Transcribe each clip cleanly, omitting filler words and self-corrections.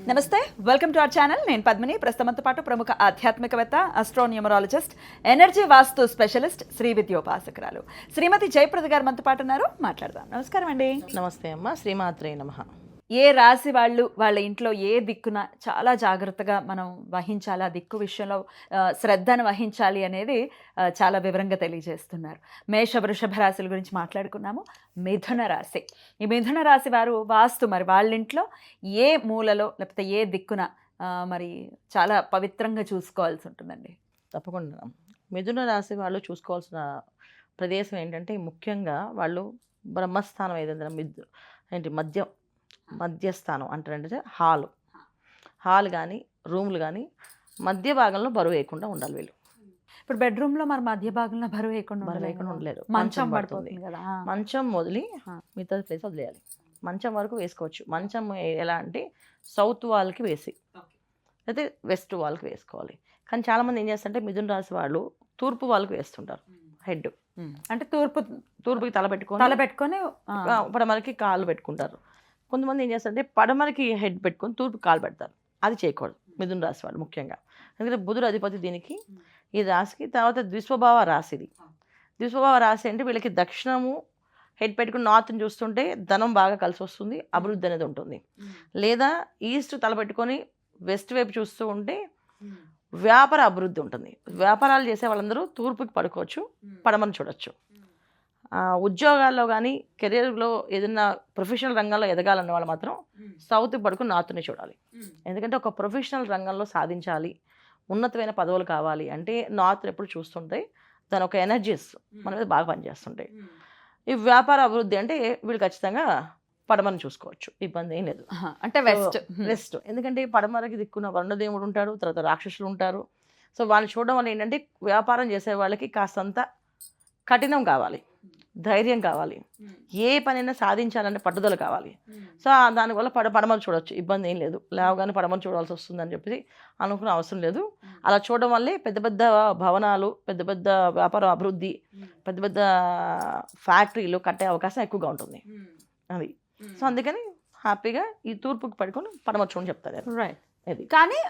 నమస్తే, welcome to our channel. నేను పద్మిని. ప్రస్తుతంతో పాటు ప్రముఖ ఆధ్యాత్మికవేత్త, అస్ట్రోన్యూమరాలజిస్ట్, ఎనర్జీ వాస్తు స్పెషలిస్ట్, శ్రీ విద్యోపాసకురాలు శ్రీమతి జయప్రద గారు మనతో పాటు ఉన్నారు. మాట్లాడదాం. నమస్కారం అండి. నమస్తే అమ్మ. శ్రీమాత్రే నమః. ఏ రాశి వాళ్ళు వాళ్ళ ఇంట్లో ఏ దిక్కున చాలా జాగ్రత్తగా మనం వహించాలి, ఆ దిక్కు విషయంలో శ్రద్ధను వహించాలి అనేది చాలా వివరంగా తెలియజేస్తున్నారు. మేష వృషభ రాశుల గురించి మాట్లాడుకున్నాము. మిథున రాశి, ఈ మిథున రాశి వారు వాస్తు మరి వాళ్ళ ఇంట్లో ఏ మూలలో లేకపోతే ఏ దిక్కున మరి చాలా పవిత్రంగా చూసుకోవాల్సి ఉంటుందండి? తప్పకుండా మిథున రాశి వాళ్ళు చూసుకోవాల్సిన ప్రదేశం ఏంటంటే, ముఖ్యంగా వాళ్ళు బ్రహ్మస్థానం ఏదైనా మధ్యస్థానం అంటారంటే హాల్ కానీ రూమ్లు కానీ మధ్య భాగంలో బరువు వేయకుండా ఉండాలి. వీళ్ళు ఇప్పుడు బెడ్రూమ్లో మరి మధ్య భాగంలో బరువు వేయకుండా ఉండలేరు. మంచం పడుతుంది కదా, మంచం వదిలి మిగతా ప్లేస్ వదిలేయాలి. మంచం వరకు వేసుకోవచ్చు. మంచం ఎలా అంటే సౌత్ వాల్కి వేసి అయితే వెస్ట్ వాల్కి వేసుకోవాలి. కానీ చాలామంది ఏం చేస్తారంటే మిథున రాశి వాళ్ళు తూర్పు వాళ్ళకి వేస్తుంటారు. హెడ్ అంటే తూర్పుకి తల పెట్టుకొని పడమరకి కాళ్ళు పెట్టుకుంటారు. కొంతమంది ఏం చేస్తారంటే పడమరకి హెడ్ పెట్టుకొని తూర్పు కాలు పెడతారు. అది చేయకూడదు మిథున రాశి వాళ్ళు ముఖ్యంగా. ఎందుకంటే బుధుడు అధిపతి దీనికి, ఈ రాశికి. తర్వాత ద్విస్వభావ రాశి ఇది. ద్విస్వభావ రాశి అంటే వీళ్ళకి దక్షిణము హెడ్ పెట్టుకుని నార్త్ని చూస్తుంటే ధనం బాగా కలిసి వస్తుంది, అభివృద్ధి అనేది ఉంటుంది. లేదా ఈస్ట్ తలపెట్టుకొని వెస్ట్ వైపు చూస్తూ ఉంటే వ్యాపార అభివృద్ధి ఉంటుంది. వ్యాపారాలు చేసే వాళ్ళందరూ తూర్పుకి పడుకోవచ్చు, పడమని చూడొచ్చు. ఉద్యోగాల్లో కానీ కెరీర్లో ఏదైనా ప్రొఫెషనల్ రంగంలో ఎదగాలన్న వాళ్ళు మాత్రం సౌత్కి పడుకుని నార్త్ని చూడాలి. ఎందుకంటే ఒక ప్రొఫెషనల్ రంగంలో సాధించాలి, ఉన్నతమైన పదవులు కావాలి అంటే నార్త్ ఎప్పుడు చూస్తుంటాయి. దాని ఒక ఎనర్జీస్ మన మీద బాగా పనిచేస్తుంటాయి. ఈ వ్యాపార అభివృద్ధి అంటే వీళ్ళు ఖచ్చితంగా పడమని చూసుకోవచ్చు, ఇబ్బంది ఏం లేదు. అంటే వెస్ట్ ఎందుకంటే పడమరకి దిక్కున్న వరుణదేవుడు ఉంటాడు, తర్వాత రాక్షసులు ఉంటారు. సో వాళ్ళని చూడడం వల్ల ఏంటంటే వ్యాపారం చేసే వాళ్ళకి కాస్తంత కఠినం కావాలి, ధైర్యం కావాలి, ఏ పనైనా సాధించాలంటే పట్టుదల కావాలి. సో దానివల్ల పడమలు చూడొచ్చు, ఇబ్బంది ఏం లేదు. లేవగానే పడమలు చూడాల్సి వస్తుందని చెప్పి అనుకునే అవసరం లేదు. అలా చూడడం వల్లే పెద్ద పెద్ద భవనాలు, పెద్ద పెద్ద వ్యాపార అభివృద్ధి, పెద్ద పెద్ద ఫ్యాక్టరీలు కట్టే అవకాశం ఎక్కువగా ఉంటుంది. అది సో అందుకని హ్యాపీగా ఈ తూర్పుకి పడుకొని పడమర చూడని చెప్తారు. రైట్. ఇది కానీ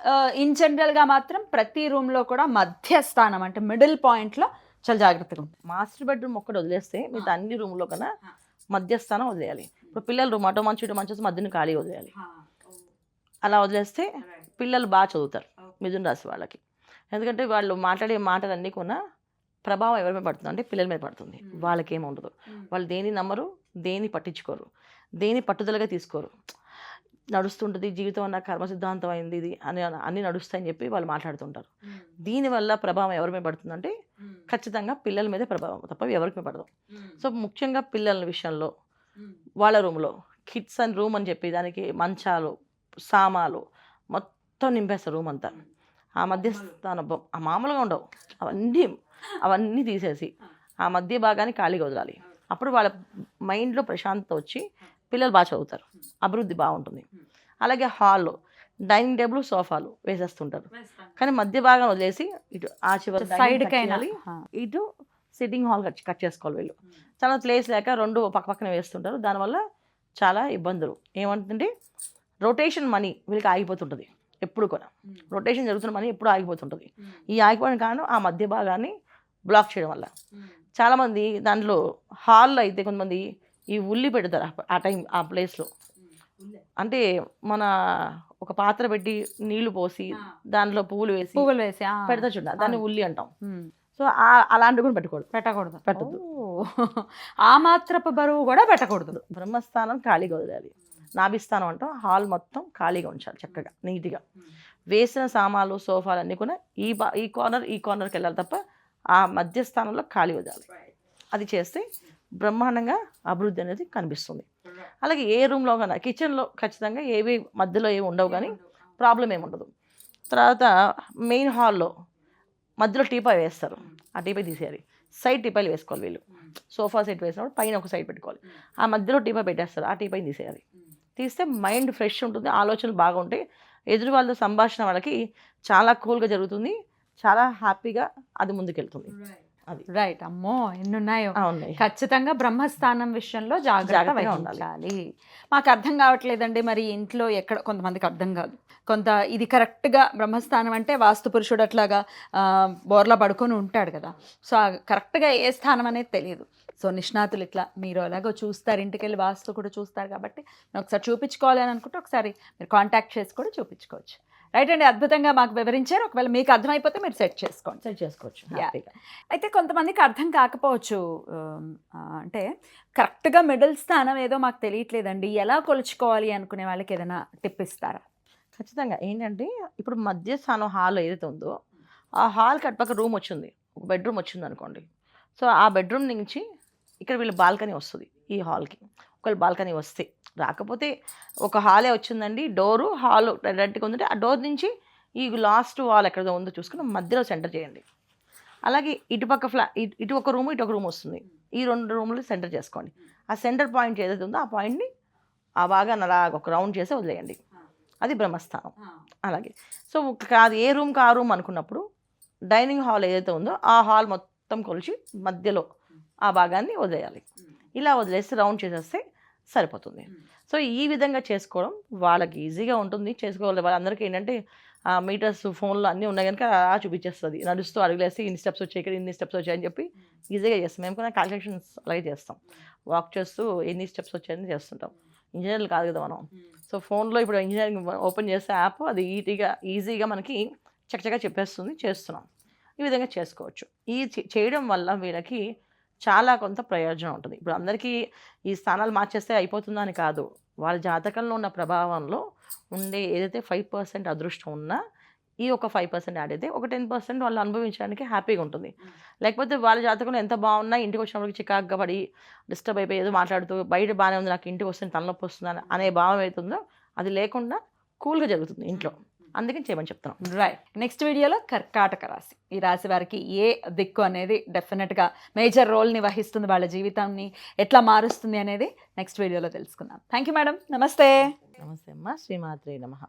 ఇన్ జనరల్గా మాత్రం ప్రతి రూమ్లో కూడా మధ్యస్థానం అంటే మిడిల్ పాయింట్లో చాలా జాగ్రత్తగా ఉంటుంది. మాస్టర్ బెడ్రూమ్ ఒక్కటి వదిలేస్తే మిగతా అన్ని రూమ్లో కన్నా మధ్యస్థానం వదిలేయాలి. ఇప్పుడు పిల్లల రూమ్ అటో మంచి ఇటు మంచి మధ్యన ఖాళీ వదిలేయాలి. అలా వదిలేస్తే పిల్లలు బాగా చదువుతారు మిథున రాశి వాళ్ళకి. ఎందుకంటే వాళ్ళు మాట్లాడే మాటలన్నీ కూడా ప్రభావం ఎవరి మీద పడుతుంది అంటే పిల్లల మీద పడుతుంది. వాళ్ళకి ఏమి ఉండదు. వాళ్ళు దేని నమ్మరు, దేని పట్టించుకోరు, దేని పట్టుదలగా తీసుకోరు. నడుస్తుంటుంది జీవితం అన్న కర్మ సిద్ధాంతం అయింది ఇది అని అన్నీ నడుస్తాయని చెప్పి వాళ్ళు మాట్లాడుతుంటారు. దీనివల్ల ప్రభావం ఎవరి మీద పడుతుందంటే ఖచ్చితంగా పిల్లల మీదే ప్రభావం తప్ప ఎవరికి మీద పడదు. సో ముఖ్యంగా పిల్లల విషయంలో వాళ్ళ రూమ్లో కిడ్స్ అండ్ రూమ్ అని చెప్పి దానికి మంచాలు, సామాలు మొత్తం నింపేస్తారు రూమ్ అంతా. ఆ మధ్యస్థానం మామూలుగా ఉండవు, అవన్నీ తీసేసి ఆ మధ్య భాగాన్ని ఖాళీగా వదలాలి. అప్పుడు వాళ్ళ మైండ్లో ప్రశాంతత వచ్చి పిల్లలు బాగా చదువుతారు, అభివృద్ధి బాగుంటుంది. అలాగే హాల్లో డైనింగ్ టేబుల్, సోఫాలు వేసేస్తుంటారు. కానీ మధ్య భాగం వదిలేసి ఇటు ఆ చివరి సైడ్కి ఇటు సిట్టింగ్ హాల్ కట్ చేసుకోవాలి. వీళ్ళు చాలా ప్లేస్ లేక రెండు పక్కన వేస్తుంటారు. దానివల్ల చాలా ఇబ్బందులు. ఏమంటుంటే రొటేషన్ మనీ వీళ్ళకి ఆగిపోతుంటుంది. ఎప్పుడు కూడా రొటేషన్ జరుగుతున్న మనీ ఎప్పుడు ఆగిపోతుంటుంది. ఈ ఆగిపోవడం కారణం ఆ మధ్య భాగాన్ని బ్లాక్ చేయడం వల్ల. చాలామంది దాంట్లో హాల్లో అయితే కొంతమంది ఈ ఉల్లి పెడతారు ఆ ప్లేస్లో. అంటే మన ఒక పాత్ర పెట్టి నీళ్లు పోసి దాంట్లో పువ్వులు వేసి పెడతా చూడాలి, దాన్ని ఉల్లి అంటాం. సో అలాంటివి కూడా పెట్టకూడదు. ఆ మాత్రపు బరువు కూడా పెట్టకూడదు. బ్రహ్మస్థానం ఖాళీగా వదిలేయాలి. నాభిస్థానం అంటాం. హాల్ మొత్తం ఖాళీగా ఉంచాలి, చక్కగా నీట్గా. వేసిన సామాన్లు, సోఫాలు అన్నీ కూడా ఈ కార్నర్కి వెళ్ళాలి తప్ప ఆ మధ్యస్థానంలో ఖాళీ వదలాలి. అది చేస్తే బ్రహ్మాండంగా అభివృద్ధి అనేది కనిపిస్తుంది. అలాగే ఏ రూమ్లో కన్నా కిచెన్లో ఖచ్చితంగా ఏవి మధ్యలో ఏమి ఉండవు, కానీ ప్రాబ్లం ఏమి ఉండదు. తర్వాత మెయిన్ హాల్లో మధ్యలో టీపాయ్ వేస్తారు, ఆ టీపాయ్ తీసేయాలి. సైడ్ టీపాయలు వేసుకోవాలి వీళ్ళు. సోఫా సెట్ వేసినప్పుడు పైన ఒక సైడ్ పెట్టుకోవాలి, ఆ మధ్యలో టీపాయ్ పెట్టేస్తారు, ఆ టీపాయ్ తీసేయాలి. తీస్తే మైండ్ ఫ్రెష్ ఉంటుంది, ఆలోచనలు బాగుంటాయి. ఎదురు వాళ్ళతో సంభాషణ వాళ్ళకి చాలా కూల్గా జరుగుతుంది, చాలా హ్యాపీగా అది ముందుకెళ్తుంది. అది రైట్. అమ్మో ఎన్ని ఉన్నాయో. ఉన్నాయి. ఖచ్చితంగా బ్రహ్మస్థానం విషయంలో జాగ్రత్త జాగ్రత్తగా వహించాలి. మాకు అర్థం కావట్లేదండి మరి ఇంట్లో ఎక్కడ, కొంతమందికి అర్థం కాదు. కొంత ఇది కరెక్ట్గా బ్రహ్మస్థానం అంటే వాస్తు పురుషుడు అట్లాగా బోర్లా పడుకొని ఉంటాడు కదా, సో కరెక్ట్గా ఏ స్థానం అనేది తెలియదు. సో నిష్ణాతులు ఇట్లా మీరు ఎలాగో చూస్తారు, ఇంటికి వెళ్ళి వాస్తు కూడా చూస్తారు కాబట్టి ఒకసారి చూపించుకోవాలి అని అనుకుంటే ఒకసారి మీరు కాంటాక్ట్ చేసి కూడా చూపించుకోవచ్చు. రైట్ అండి, అద్భుతంగా మాకు వివరించారు. ఒకవేళ మీకు అర్థమైపోతే మీరు సెట్ చేసుకోండి. సెట్ చేసుకోవచ్చు Yeah. హ్యాపీగా. అయితే కొంతమందికి అర్థం కాకపోవచ్చు, అంటే కరెక్ట్గా మిడిల్ స్థానం ఏదో మాకు తెలియట్లేదండి, ఎలా కొలుచుకోవాలి అనుకునే వాళ్ళకి ఏదైనా టిప్ ఇస్తారా? ఖచ్చితంగా ఏంటంటే ఇప్పుడు మధ్య స్థానం హాల్ ఏదైతే ఉందో ఆ హాల్కి అటుపక్క రూమ్ వచ్చింది, ఒక బెడ్రూమ్ వచ్చింది అనుకోండి. సో ఆ బెడ్రూమ్ నుంచి ఇక్కడ వీళ్ళ బాల్కనీ వస్తుంది. ఈ హాల్కి ఒకవేళ బాల్కనీ వస్తే, రాకపోతే ఒక హాలే వచ్చిందండి, డోరు హాల్ డైరెక్ట్గా ఉందంటే ఆ డోర్ నుంచి ఈ లాస్ట్ వాల్ ఎక్కడ ఉందో చూసుకుని మధ్యలో సెంటర్ చేయండి. అలాగే ఇటుపక్క ఇటు ఒక రూమ్ ఇటు ఒక రూమ్ వస్తుంది, ఈ 2 రూములు సెంటర్ చేసుకోండి. ఆ సెంటర్ పాయింట్ ఏదైతే ఉందో ఆ పాయింట్ని ఆ బాగా అలా ఒక రౌండ్ చేసి వదిలేయండి. అది బ్రహ్మస్థానం. అలాగే సో అది ఏ రూమ్కి ఆ రూమ్ అనుకున్నప్పుడు డైనింగ్ హాల్ ఏదైతే ఉందో ఆ హాల్ మొత్తం కొలిచి మధ్యలో ఆ భాగాన్ని వదిలేయాలి. ఇలా వదిలేసి రౌండ్ చేసేస్తే సరిపోతుంది. సో ఈ విధంగా చేసుకోవడం వాళ్ళకి ఈజీగా ఉంటుంది, చేసుకోవాలి. వాళ్ళందరికీ ఏంటంటే మీటర్స్ ఫోన్లో అన్నీ ఉన్నాయి కనుక చూపించేస్తుంది, నడుస్తూ అడుగులేసి ఇన్ని స్టెప్స్ వచ్చాయి, ఇక్కడ ఇన్ని స్టెప్స్ వచ్చాయని చెప్పి ఈజీగా చేస్తాం. మేము కూడా క్యాలిక్యులేషన్స్ అలాగే చేస్తాం, వాక్ చేస్తూ ఎన్ని స్టెప్స్ వచ్చాయని చేస్తుంటాం. ఇంజనీర్లు కాదు కదా మనం. సో ఫోన్లో ఇప్పుడు ఇంజనీరింగ్ ఓపెన్ చేస్తే యాప్ అది ఈజీగా మనకి చక్కగా చెప్పేస్తుంది, చేస్తున్నాం. ఈ విధంగా చేసుకోవచ్చు. ఈ చేయడం వల్ల వీళ్ళకి చాలా కొంత ప్రయోజనం ఉంటుంది. ఇప్పుడు అందరికీ ఈ స్థానాలు మార్చేస్తే అయిపోతుందా అని కాదు, వాళ్ళ జాతకంలో ఉన్న ప్రభావంలో ఉండే ఏదైతే 5% అదృష్టం ఉన్నా ఈ ఒక 5% యాడ్ అయితే ఒక 10% వాళ్ళు అనుభవించడానికి హ్యాపీగా ఉంటుంది. లేకపోతే వాళ్ళ జాతకంలో ఎంత బాగున్నా ఇంటికి వచ్చినప్పటికి చికాకుగా పడి డిస్టర్బ్ అయిపోయి ఏదో మాట్లాడుతూ బయట బాగానే ఉంది, నాకు ఇంటికి వస్తే తలనొప్పి వస్తుంది అనే భావం అవుతుందో అది లేకుండా కూల్గా జరుగుతుంది ఇంట్లో. అందుకని చేయమని చెప్తాం. రైట్. నెక్స్ట్ వీడియోలో కర్కాటక రాశి, ఈ రాశి వారికి ఏ దిక్కు అనేది డెఫినెట్గా మేజర్ రోల్ని వహిస్తుంది, వాళ్ళ జీవితాన్ని ఎట్లా మారుస్తుంది అనేది నెక్స్ట్ వీడియోలో తెలుసుకుందాం. Thank you madam. నమస్తే. నమస్తే అమ్మ. శ్రీమాత్రే నమః.